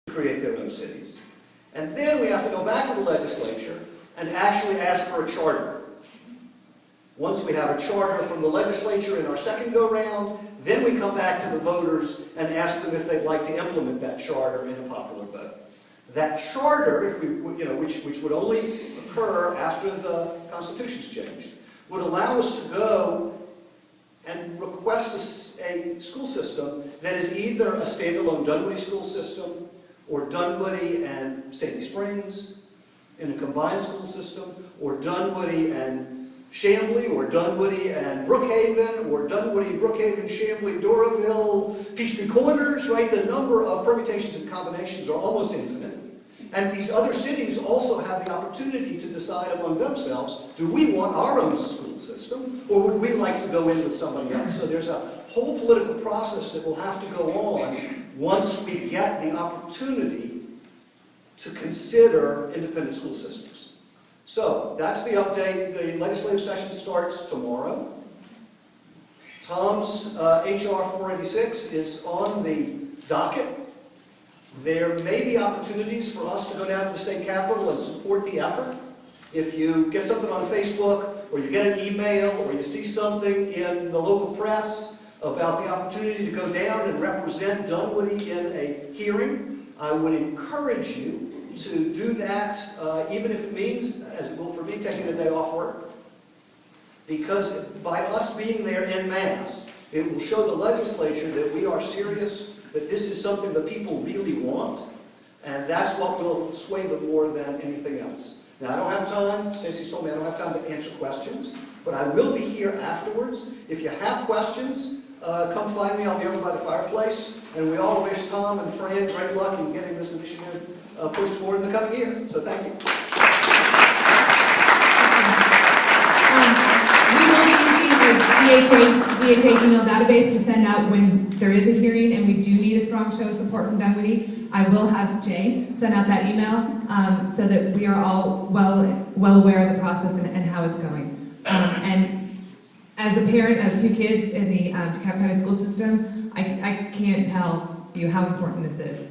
create their own cities. And then we have to go back to the legislature and actually ask for a charter. Once we have a charter from the legislature in our second go-round, then we come back to the voters and ask them if they'd like to implement that charter in a popular vote. That charter, if we, which would only occur after the Constitution's changed, would allow us to go and request a school system that is either a standalone Dunwoody school system or Dunwoody and Sandy Springs in a combined school system, or Dunwoody and Chamblee, or Dunwoody and Brookhaven, or Dunwoody, Brookhaven, Chamblee, Doraville, Peachtree Corners, right? The number of permutations and combinations are almost infinite. And these other cities also have the opportunity to decide among themselves, do we want our own school system, or would we like to go in with somebody else? So there's a whole political process that will have to go on once we get the opportunity to consider independent school systems. So that's the update. The legislative session starts tomorrow. Tom's HR 486 is on the docket. There may be opportunities for us to go down to the state capitol and support the effort. If you get something on Facebook, or you get an email, or you see something in the local press about the opportunity to go down and represent Dunwoody in a hearing, I would encourage you to do that, even if it means, as it will for me, taking a day off work. Because by us being there en masse, it will show the legislature that we are serious, that this is something that people really want, and that's what will sway them more than anything else. Now, I don't have time, Stacey's told me I don't have time to answer questions, but I will be here afterwards. If you have questions, come find me. I'll be over by the fireplace, and we all wish Tom and Fran great luck in getting this initiative pushed forward in the coming year. So thank you. DHA email database to send out when there is a hearing and we do need a strong show of support from Dunwoody. I will have Jay send out that email so that we are all well aware of the process and how it's going. And as a parent of 2 kids in the Kapp County school system, I can't tell you how important this is.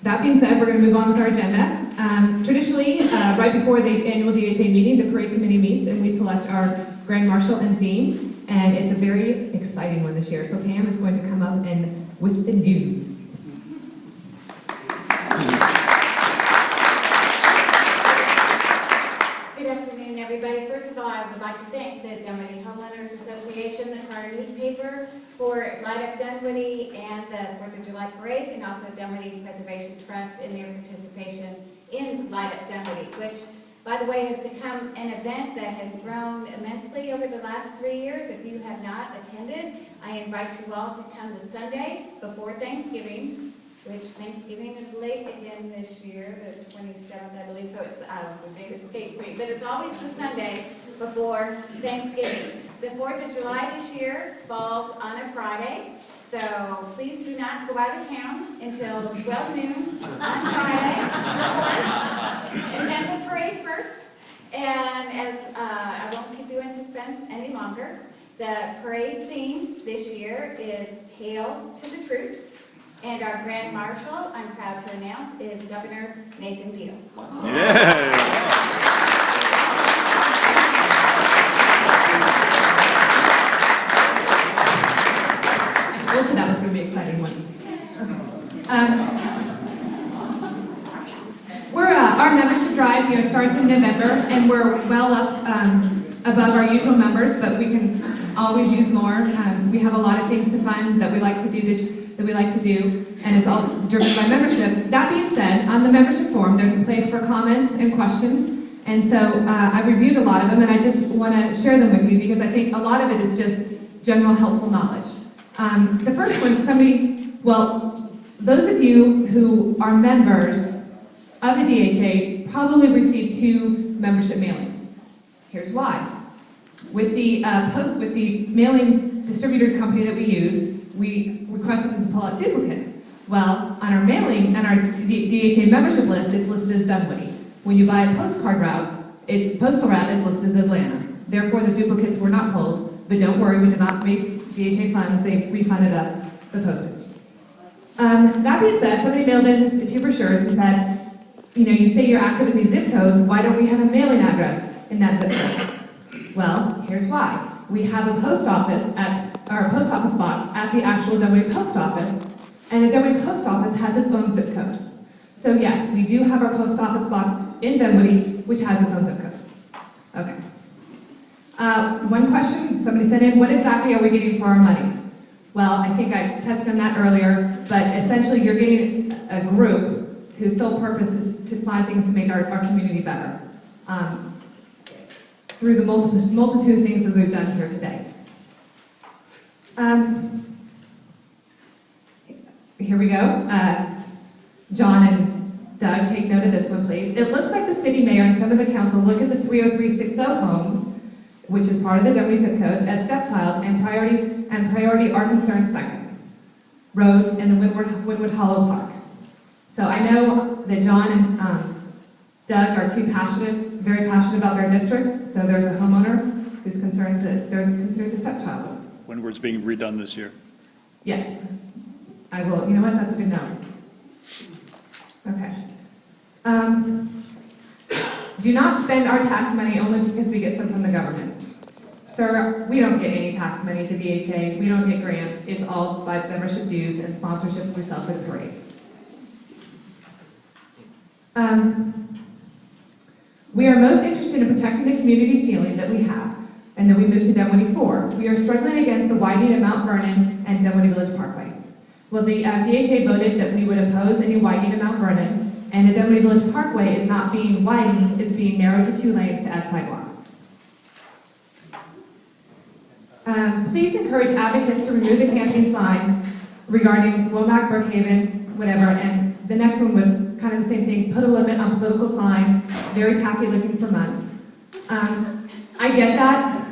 That being said, we're going to move on with our agenda. Traditionally, right before the annual DHA meeting, the parade committee meets and we select our grand marshal and theme, and it's a very exciting one this year. So Pam is going to come up and with the news. Good afternoon, everybody. First of all, I would like to thank the Dunwoody Homeowners Association, the Carter newspaper, for Light Up Dunwoody and the 4th of July Parade, and also Dunwoody Preservation Trust in their participation in Light Up Dunwoody, which, by the way, has become an event that has grown immensely over the last 3 years. If you have not attended, I invite you all to come this Sunday before Thanksgiving, which Thanksgiving is late again this year, the 27th, I believe, so it's, the date escapes me, but it's always the Sunday before Thanksgiving. The 4th of July this year falls on a Friday, so please do not go out of town until 12 noon on Friday. Attend the parade first, and as I won't keep you in suspense any longer, the parade theme this year is Hail to the Troops, and our Grand Marshal, I'm proud to announce, is Governor Nathan Deal. Yeah. That was going to be an exciting one. Our membership drive starts in November, and we're well up above our usual numbers, but we can always use more. We have a lot of things to fund that we like to do, and it's all driven by membership. That being said, on the membership form, there's a place for comments and questions, and so I reviewed a lot of them, and I just want to share them with you because I think a lot of it is just general helpful knowledge. The first one, those of you who are members of the DHA probably received 2 membership mailings. Here's why. With the mailing distributor company that we used, we requested them to pull out duplicates. Well, on our mailing, on our DHA membership list, it's listed as Dunwoody. When you buy a postcard route, its postal route is listed as Atlanta. Therefore, the duplicates were not pulled, but don't worry, we did not waste DHA funds, they refunded us the postage. That being said, somebody mailed in the 2 brochures and said, you know, you say you're active in these zip codes, why don't we have a mailing address in that zip code? Well, here's why. We have a post office box at the actual Dunwoody post office, and the Dunwoody post office has its own zip code. So yes, we do have our post office box in Dunwoody, which has its own zip code. Okay. One question somebody sent in, what exactly are we getting for our money? Well, I think I touched on that earlier, but essentially you're getting a group whose sole purpose is to find things to make our community better. Through the multitude of things that we've done here today. Here we go. John and Doug, take note of this one, please. It looks like the city mayor and some of the council look at the 30360 homes, which is part of the Dunwoody zip codes, as stepchild and priority are concerned second. Roads and the Windward Hollow Park. So I know that John and Doug are very passionate about their districts, so there's a homeowner who's concerned that they're considered the stepchild. Windward's being redone this year. Yes. I will, you know what, that's a good note. Okay. Do not spend our tax money only because we get some from the government. Sir, we don't get any tax money to DHA, we don't get grants, it's all by membership dues and sponsorships we sell for the parade. We are most interested in protecting the community feeling that we have and that we moved to Dunwoody for. We are struggling against the widening of Mount Vernon and Dunwoody Village Parkway. Well, the DHA voted that we would oppose any widening of Mount Vernon, and the Dunwoody Village Parkway is not being widened, it's being narrowed to 2 lanes to add sidewalks. Please encourage advocates to remove the campaign signs regarding Womack, Brookhaven, whatever, and the next one was kind of the same thing, put a limit on political signs, very tacky looking for months. I get that.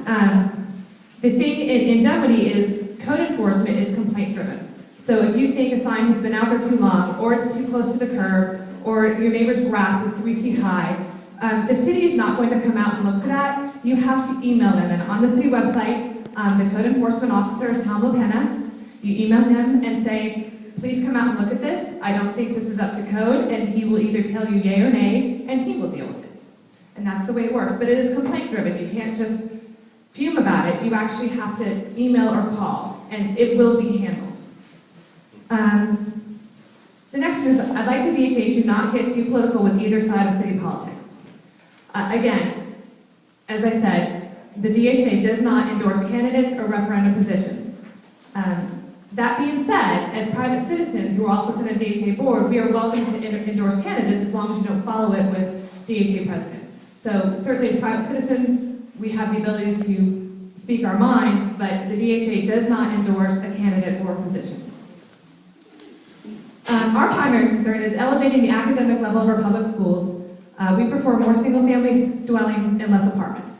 The thing in Dunwoody is code enforcement is complaint driven. So if you think a sign has been out there too long, or it's too close to the curb, or your neighbor's grass is 3 feet high, the city is not going to come out and look for that. You have to email them. And on the city website, the code enforcement officer is Tom LaPena. You email him and say, please come out and look at this. I don't think this is up to code, and he will either tell you yay or nay, and he will deal with it. And that's the way it works. But it is complaint driven. You can't just fume about it. You actually have to email or call, and it will be handled. The next one is, I'd like the DHA to not get too political with either side of city politics. Again, as I said, the DHA does not endorse candidates or referendum positions. That being said, as private citizens who are also sitting on the DHA board, we are welcome to endorse candidates as long as you don't follow it with DHA president. So certainly as private citizens, we have the ability to speak our minds, but the DHA does not endorse a candidate or a position. Our primary concern is elevating the academic level of our public schools. We prefer more single-family dwellings and less apartments.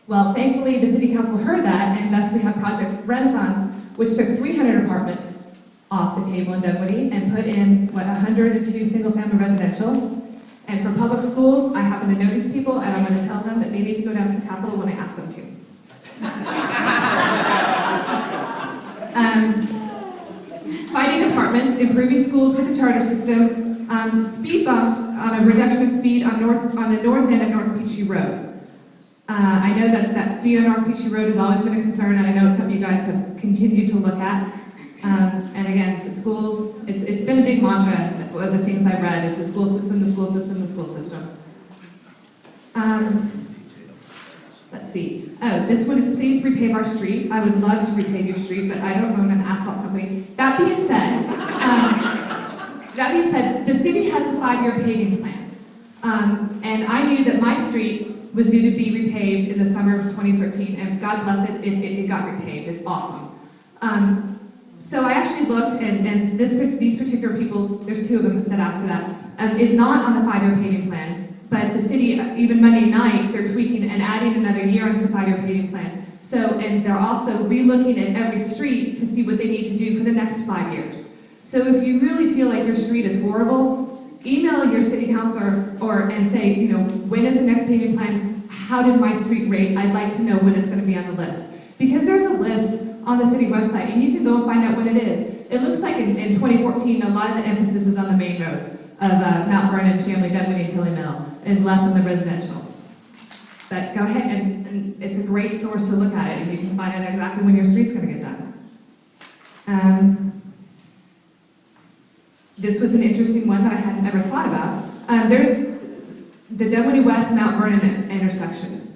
Well, thankfully, the City Council heard that, and thus we have Project Renaissance, which took 300 apartments off the table in Dunwoody and put in, 102 single-family residential. And for public schools, I happen to know these people, and I'm going to tell them that they need to go down to the Capitol when I ask them to. Fighting apartments, improving schools with the charter system, speed bumps on a reduction of speed on the north end of North Peachtree Road. I know that speed on North Peachtree Road has always been a concern, and I know some of you guys have continued to look at. And again, the schools, it's been a big mantra of the things I've read, is the school system, the school system, the school system. Let's see. Oh, this one is please repave our street. I would love to repave your street, but I don't own an asphalt company. That being said, the city has a 5-year paving plan. And I knew that my street was due to be repaved in the summer of 2013, and God bless it, it got repaved. It's awesome. So I actually looked, and these particular people, there's 2 of them that asked for that, is not on the 5-year paving plan. But the city, even Monday night, they're tweaking and adding another year onto the 5-year paving plan. So, and they're also re-looking at every street to see what they need to do for the next 5 years. So if you really feel like your street is horrible, email your city councilor and say, you know, when is the next paving plan? How did my street rate? I'd like to know when it's going to be on the list. Because there's a list on the city website, and you can go and find out when it is. it looks like in 2014, a lot of the emphasis is on the main roads of Mount Vernon, Chamblee, Dunwoody, and Tilly Mill, and less on the residential. But go ahead, and it's a great source to look at it, and you can find out exactly when your street's going to get done. This was an interesting one that I had never thought about. There's the Dunwoody West Mount Vernon intersection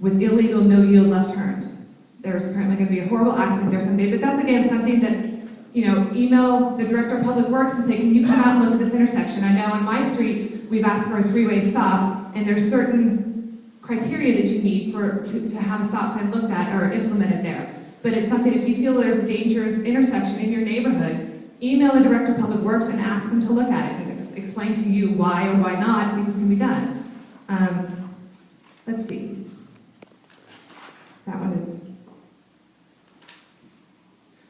with illegal no-yield left turns. There's apparently going to be a horrible accident there someday, but that's again something that, email the Director of Public Works to say, can you come out and look at this intersection? I know on my street, we've asked for a three-way stop, and there's certain criteria that you need to have a stop sign looked at or implemented there. But it's something, if you feel there's a dangerous intersection in your neighborhood, email the Director of Public Works and ask them to look at it and explain to you why or why not things can be done. Let's see. That one is...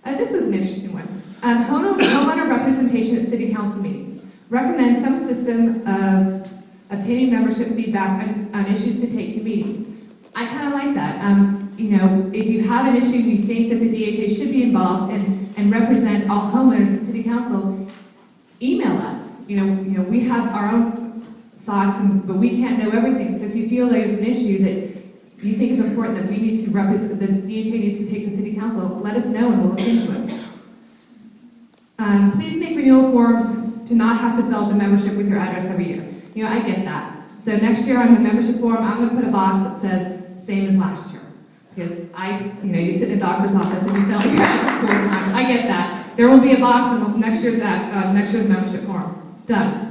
this was an interesting one. Homeowner representation at City Council meetings. Recommend some system of obtaining membership feedback on issues to take to meetings. I kind of like that. If you have an issue you think that the DHA should be involved and represent all homeowners at City Council, email us. We have our own thoughts, but we can't know everything. So if you feel there's an issue that you think is important that we need to represent, the DHA needs to take to City Council, let us know and we'll look into it. Please make renewal forms to not have to fill out the membership with your address every year. I get that. So next year on the membership form, I'm going to put a box that says same as last year. Because you sit in a doctor's office and you fill out your address 4 times. I get that. There will be a box on next year's membership form. Done.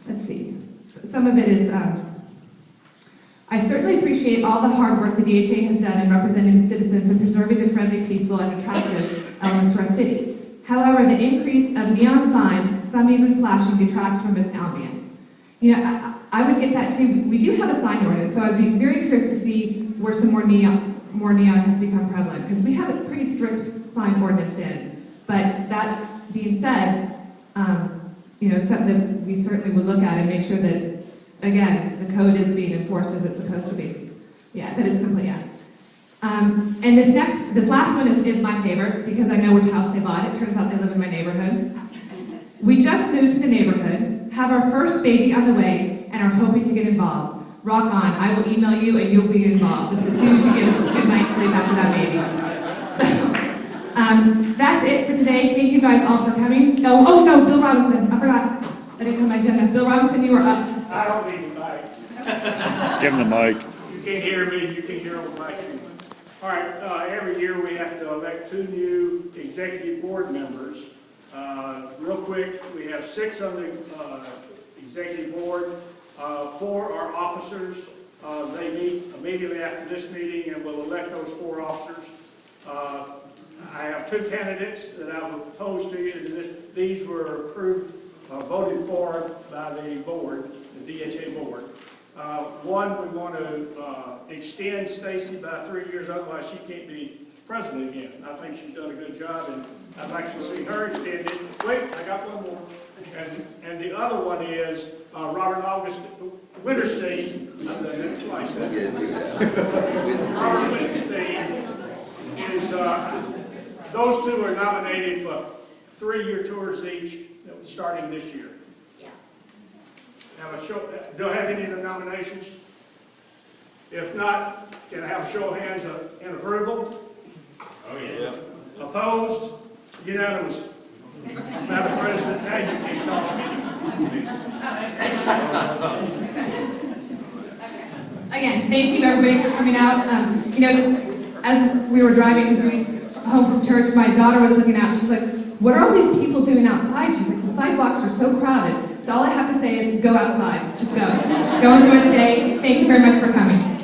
Let's see. Some of it is, I certainly appreciate all the hard work the DHA has done in representing the citizens and preserving the friendly, peaceful, and attractive elements to our city. However, the increase of neon signs, some even flashing, detracts from its ambience. I would get that too. We do have a sign ordinance, so I'd be very curious to see where some more neon has become prevalent, because we have a pretty strict sign ordinance in. But that being said, it's something that we certainly would look at and make sure that, again, the code is being enforced as it's supposed to be. Yeah, that is complete. Yeah. And this last one is my favorite because I know which house they bought. It turns out they live in my neighborhood. We just moved to the neighborhood, have our first baby on the way, and are hoping to get involved. Rock on. I will email you and you'll be involved just as soon as you get a good night's sleep after that baby. So, that's it for today. Thank you guys all for coming. Oh no, Bill Robinson. I forgot. I didn't have my agenda. Bill Robinson, you were up. I don't need the mic. Give him the mic. You can't hear me, you can hear on the mic. All right, every year we have to elect 2 new executive board members. Real quick, we have 6 on the executive board. 4 are officers. They meet immediately after this meeting and we'll elect those 4 officers. I have 2 candidates that I will propose to you. These were approved, voted for by the board, the DHA board. One, we want to extend Stacy by 3 years, otherwise she can't be president again. I think she's done a good job, and I'd like to see her extended. Wait, I got one more. And the other one is Robert August Wittenstein. I've done that twice. Robert Wittenstein is, those 2 are nominated for 3-year tours each, starting this year. Do I have any of the nominations? If not, can I have a show of hands in approval? Oh, yeah. Opposed? Unanimous. Madam President, now you can call me. Again, thank you everybody for coming out. As we were driving home from church, my daughter was looking out. She's like, what are all these people doing outside? She's like, the sidewalks are so crowded. So all I have to say is go outside. Just go. Go enjoy the day. Thank you very much for coming.